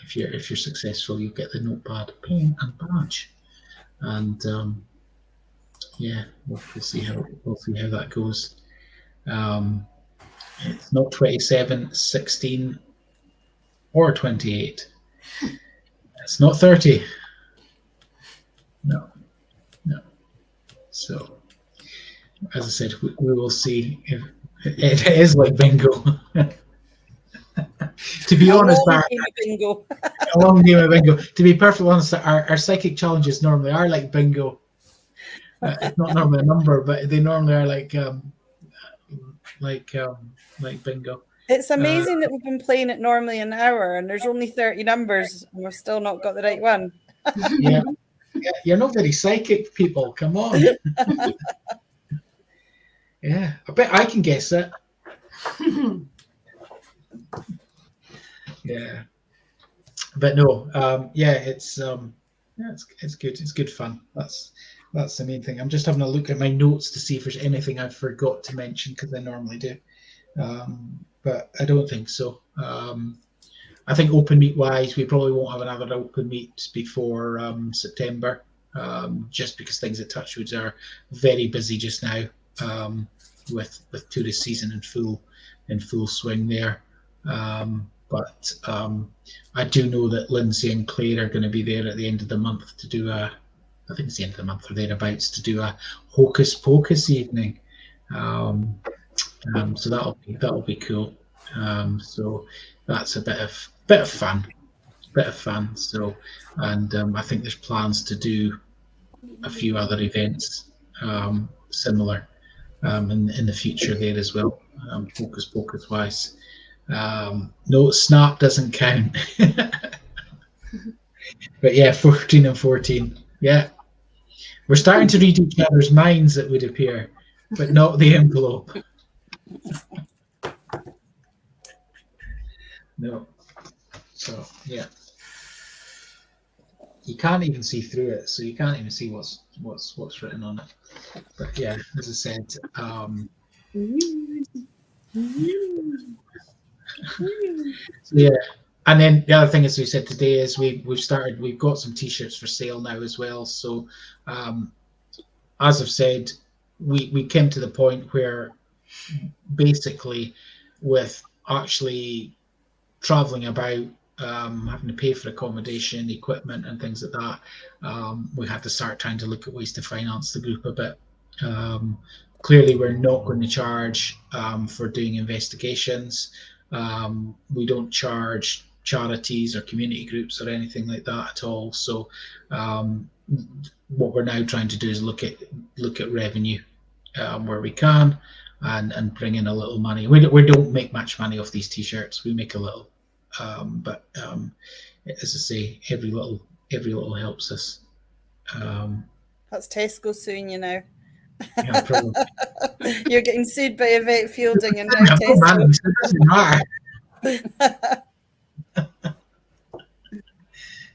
if you're successful, you get the notepad, pen, and badge. And yeah, we'll see how that goes. It's not 27, 16, or 28. It's not 30. No. So, as I said, we will see if it is like bingo. To be honest, a long game of bingo. To be perfectly honest, our psychic challenges normally are like bingo. It's not normally a number, but they normally are like bingo. It's amazing that we've been playing it normally an hour and there's only 30 numbers and we've still not got the right one. Yeah, you're not very psychic, people. Come on. Yeah, I bet I can guess it. Yeah, but no, it's good. It's good fun. That's the main thing. I'm just having a look at my notes to see if there's anything I forgot to mention, because I normally do, but I don't think so. I think open meet wise, we probably won't have another open meet before September, just because things at Touchwoods are very busy just now, with tourist season in full swing there. But I do know that Lindsay and Claire are going to be there at the end of the month to do I think it's the end of the month or thereabouts, to do a hocus pocus evening. So that'll be cool. So that's a bit of fun. So, and I think there's plans to do a few other events similar in the future there as well, hocus pocus wise. No, Snap doesn't count. But yeah, 14 and 14. Yeah, we're starting to read each other's minds, it would appear, but not the envelope. No. So yeah. you can't even see through it, so you can't even see what's written on it. But yeah, as I said, yeah. And then the other thing, as we said today, is we've got some t-shirts for sale now as well. So as I've said, we came to the point where basically with actually traveling about, having to pay for accommodation, equipment and things like that, we had to start trying to look at ways to finance the group a bit. Clearly we're not going to charge for doing investigations. We don't charge charities or community groups or anything like that at all. So what we're now trying to do is look at revenue where we can, and bring in a little money. We don't make much money off these t-shirts. We make a little, but as I say, every little helps us. That's Tesco suing you now. Yeah, probably. You're getting sued by Yvette Fielding and now Oh, man, Tesco. it doesn't matter.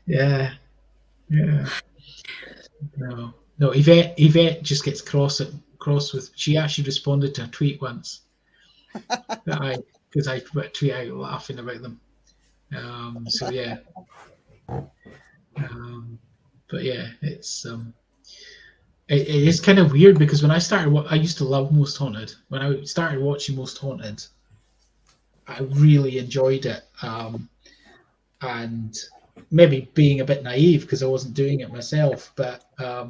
Yeah. No. Yvette just gets cross with. She actually responded to a tweet once because I put a tweet out laughing about them. So yeah. But yeah, it's it is kind of weird because when I started, I used to love Most Haunted. When I started watching Most Haunted, I really enjoyed it. And maybe being a bit naive because I wasn't doing it myself, but I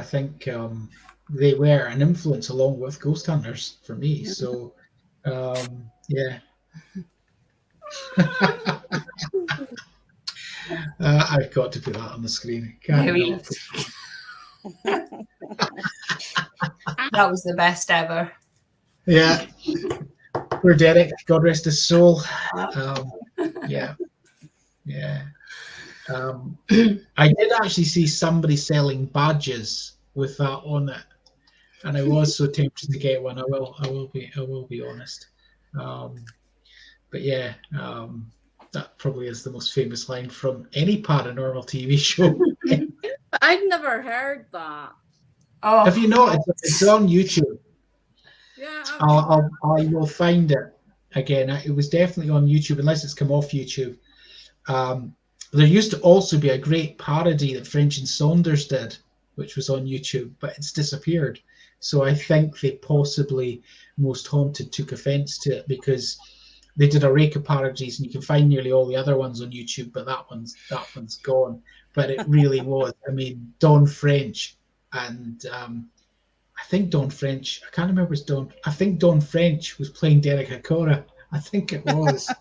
think they were an influence along with Ghost Hunters for me. So yeah. I've got to put that on the screen. That was the best ever. Yeah. Poor Derek, God rest his soul. Yeah. I did actually see somebody selling badges with that on it, and I was so tempted to get one. I will be honest. But yeah, that probably is the most famous line from any paranormal TV show. I've never heard that. Oh, Have you not? It's on YouTube. Yeah, I will find it again. It was definitely on YouTube, unless it's come off YouTube. There used to also be a great parody that French and Saunders did, which was on YouTube, but it's disappeared. So I think they possibly, Most Haunted, took offense to it because they did a rake of parodies, and you can find nearly all the other ones on YouTube, but that one's gone. But it really was. I mean, Don French and I think Don French. I can't remember his Don. I think Don French was playing Derek Acora. I think it was.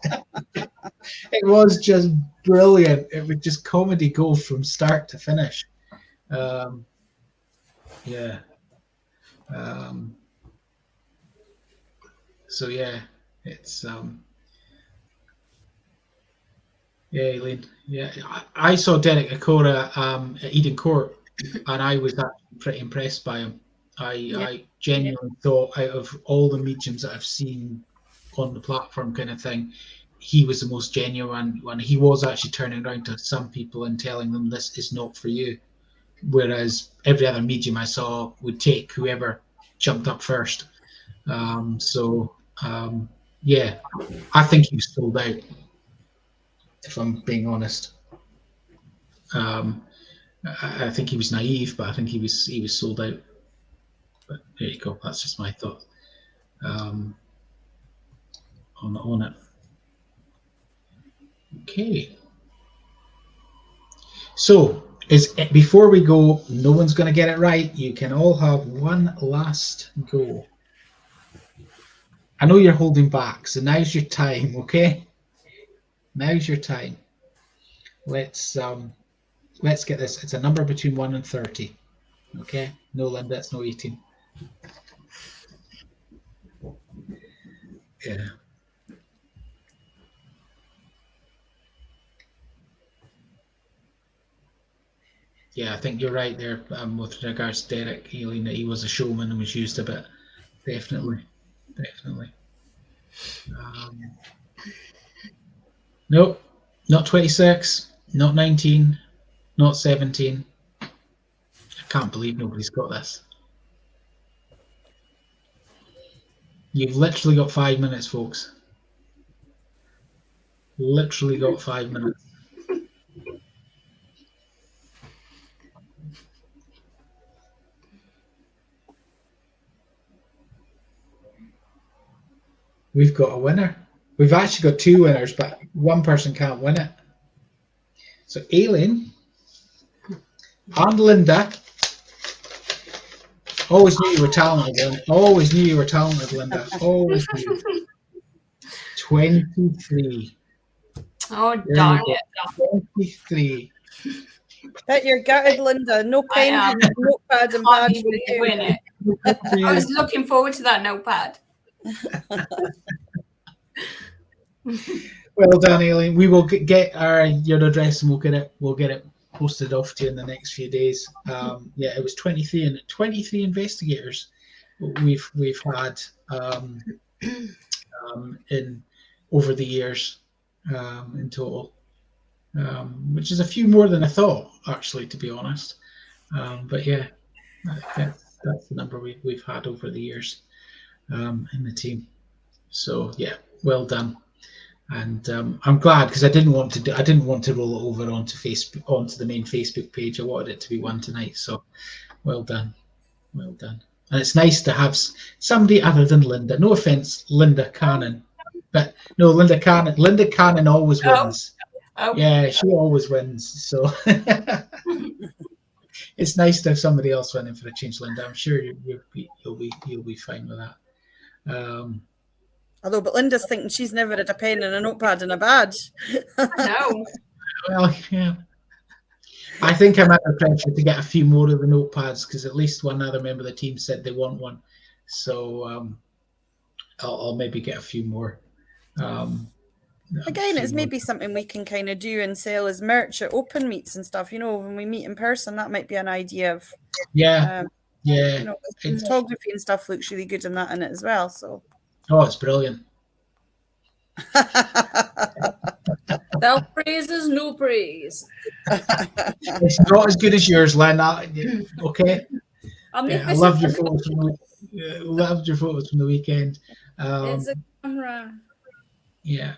It was just brilliant. It would just comedy go from start to finish. Yeah. So yeah, it's yeah, Elaine. Yeah, I saw Derek Acora at Eden Court, and I was actually pretty impressed by him. I genuinely thought, out of all the mediums that I've seen on the platform, kind of thing, he was the most genuine one. He was actually turning around to some people and telling them this is not for you, whereas every other medium I saw would take whoever jumped up first. Yeah, I think he was sold out, if I'm being honest. I think he was naive, but I think he was sold out. But there you go. That's just my thought on it. Okay. So before we go, no one's going to get it right. You can all have one last go. I know you're holding back, so now's your time. Okay. Now's your time. Let's get this. It's a number between 1 and 30. Okay. No limits, no 18. Yeah. Yeah, I think you're right there with regards to Derek Healing, that he was a showman and was used a bit. Definitely. Nope. Not 26, not 19, not 17. I can't believe nobody's got this. You've literally got 5 minutes, folks. Literally got 5 minutes. We've got a winner. We've actually got 2 winners, but one person can't win it. So Aileen and Linda. Always knew you were talented, Linda. Always knew you were talented, Linda. Always knew. 23. Oh, darn it. 23. Bet you're gutted, Linda. No pen, notepad, and badge for you. Win it. I was looking forward to that notepad. Well done, Aileen. We will get your address and we'll get it posted off to you in the next few days. Yeah, it was 23 investigators we've had in over the years in total, which is a few more than I thought, actually, to be honest. But yeah, that's the number we've had over the years in the team. So yeah, well done. And I'm glad, because I didn't want to roll it over onto the main Facebook page. I wanted it to be one tonight. So well done. And it's nice to have somebody other than Linda. No offense, Linda Cannon, but no, Linda Cannon always wins. Oh. Yeah, she always wins. So it's nice to have somebody else winning for a change, Linda. I'm sure you'll be fine with that. Although, but Linda's thinking she's never had a pen and a notepad and a badge. No. Well, yeah. I think I'm under pressure to get a few more of the notepads, because at least one other member of the team said they want one. So I'll maybe get a few more. Again, it's maybe something we can kind of do and sell as merch at open meets and stuff. You know, when we meet in person, that might be an idea of. Yeah. You know, photography and stuff looks really good in it as well. So. Oh, it's brilliant. Self-praise is no praise. It's not as good as yours, Len. Okay. I loved your photos from the weekend. It's a camera. Yeah.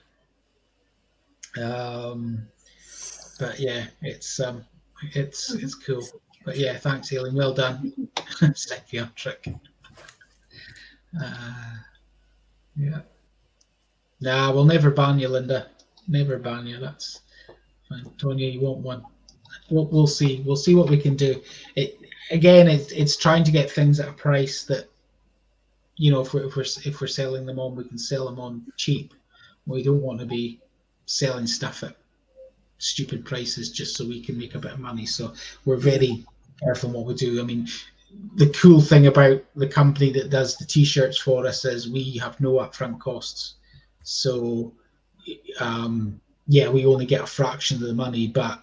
But yeah, it's cool. But yeah, thanks, Aileen. Well done. Psychiatric. Yeah. Nah, we'll never ban you, Linda. Never ban you. That's fine. Tonya, you want one? We'll see. We'll see what we can do. It's trying to get things at a price that, you know, if we're selling them on, we can sell them on cheap. We don't want to be selling stuff at stupid prices just so we can make a bit of money. So we're very careful in what we do. I mean, the cool thing about the company that does the t-shirts for us is we have no upfront costs. So we only get a fraction of the money, but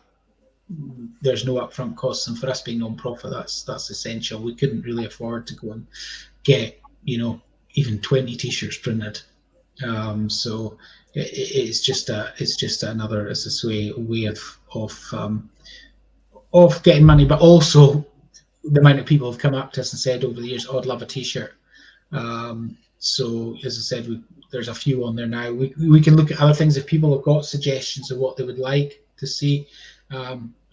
there's no upfront costs. And for us being non-profit, that's essential. We couldn't really afford to go and get, you know, even 20 t-shirts printed. So it's just another, as a way of getting money, but also the amount of people have come up to us and said over the years, "Oh, I'd love a t-shirt." So as I said, there's a few on there now. We can look at other things. If people have got suggestions of what they would like to see,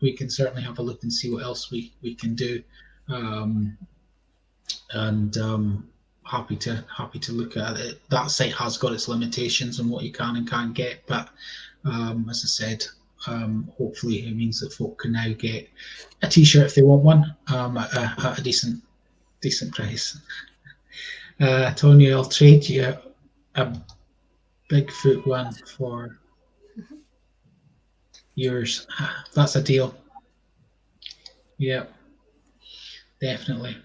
we can certainly have a look and see what else we can do. Happy to look at it. That site has got its limitations on what you can and can't get, but as I said, hopefully it means that folk can now get a t-shirt if they want one at a decent price. Tony, I'll trade you a Bigfoot one for yours. That's a deal. Yeah, definitely.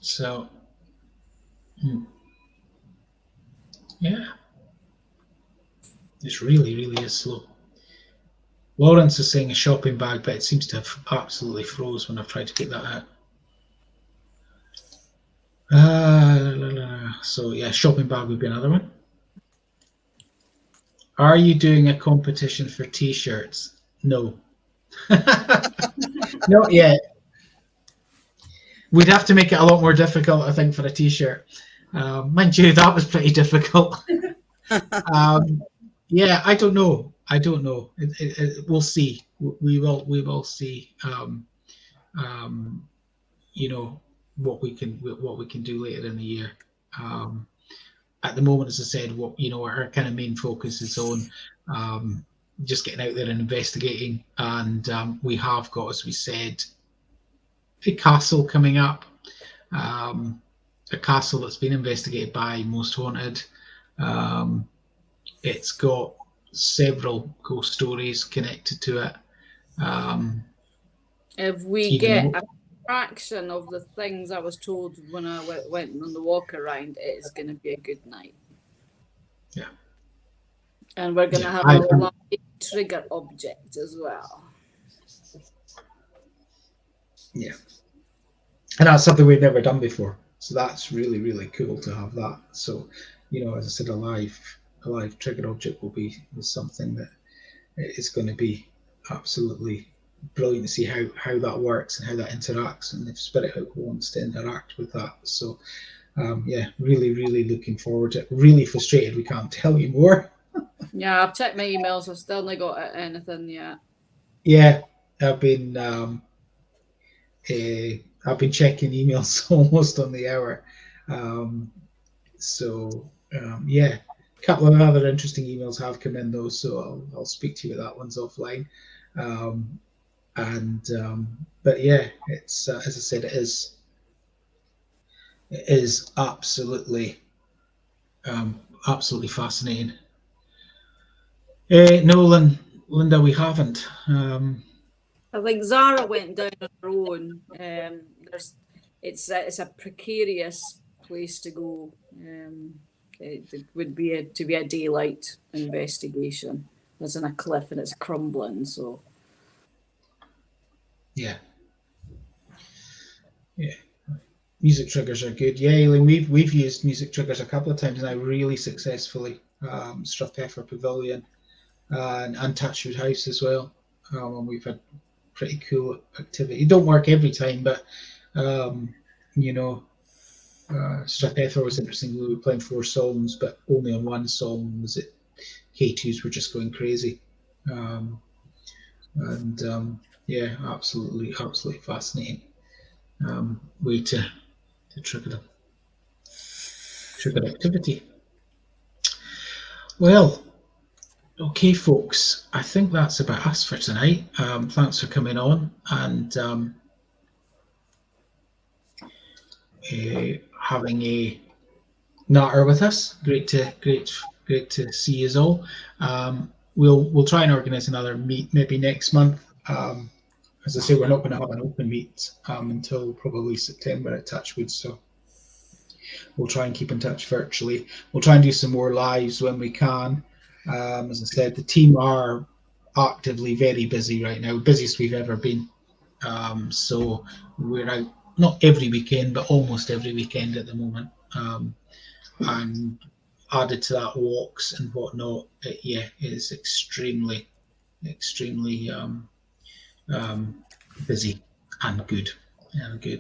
So yeah, it really is slow. Lawrence is saying a shopping bag, but it seems to have absolutely froze when I've tried to get that out. So yeah, shopping bag would be another one. Are you doing a competition for T-shirts? No. Not yet. We'd have to make it a lot more difficult, I think, for a T-shirt. Mind you, that was pretty difficult. Yeah, I don't know. We'll see. We will see. You know, what we can do later in the year. At the moment, as I said, our kind of main focus is on just getting out there and investigating, and we have got, as we said, a castle coming up, a castle that's been investigated by Most Haunted. It's got several ghost stories connected to it. If we get a fraction of the things I was told when I went on the walk around, it is going to be a good night. Yeah. And we're going to have a live trigger object as well. Yeah. And that's something we've never done before. So that's really, really cool to have that. So, as I said, a live trigger object will be something that is going to be absolutely brilliant to see how that works and how that interacts, and if Spirit Hook wants to interact with that. So, really, really looking forward to it. Really frustrated we can't tell you more. Yeah, I've checked my emails. I've still not got anything yet. Yeah, I've been checking emails almost on the hour. Yeah, a couple of other interesting emails have come in though, so I'll speak to you about that one's offline. But yeah, it's as I said, it is absolutely fascinating. No, Linda, we haven't. I think Zara went down on her own. It's a precarious place to go. It would be to be a daylight investigation. It's in a cliff and it's crumbling. So yeah. Music triggers are good. Yeah, Eileen, we've used music triggers a couple of times now, really successfully. Strathpeffer Pavilion and Touchwood House as well. And we've had pretty cool activity. It don't work every time, but Strathpeffer was interesting. We were playing 4 songs, but only on one song was it K2s were just going crazy. Absolutely fascinating way to trigger activity. Well, okay, folks, I think that's about us for tonight. Thanks for coming on and having a natter with us. Great to see you all. We'll try and organise another meet maybe next month. As I say, we're not going to have an open meet until probably September at Touchwood, so we'll try and keep in touch virtually. We'll try and do some more lives when we can. As I said, the team are actively very busy right now, busiest we've ever been. So we're out not every weekend, but almost every weekend at the moment. And added to that, walks and whatnot. It is extremely busy and good.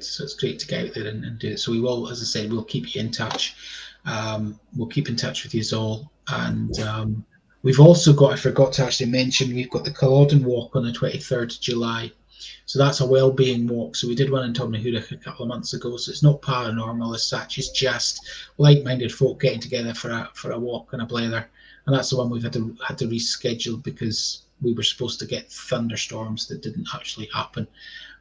So it's great to get out there and do it. So we will, as I said, we'll keep you in touch. We'll keep in touch with you all. And we've also got, I forgot to actually mention, we've got the Culloden Walk on the 23rd of July. So that's a well-being walk. So we did one in Tomnahoodach a couple of months ago. So it's not paranormal as such. It's just like-minded folk getting together for a walk and a blether. And that's the one we've had to reschedule because we were supposed to get thunderstorms that didn't actually happen.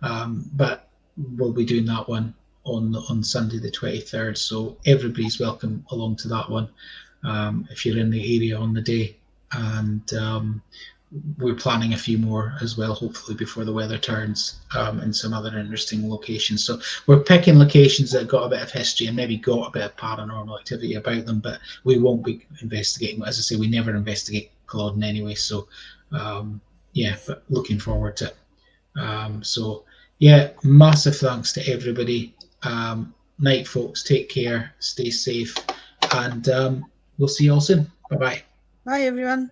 But we'll be doing that one on Sunday the 23rd. So everybody's welcome along to that one if you're in the area on the day. And we're planning a few more as well, hopefully before the weather turns, in some other interesting locations. So we're picking locations that got a bit of history and maybe got a bit of paranormal activity about them, but we won't be investigating. As I say, we never investigate Culloden anyway. So but looking forward to it. Massive thanks to everybody. Night, folks. Take care. Stay safe. And we'll see you all soon. Bye-bye. Bye, everyone.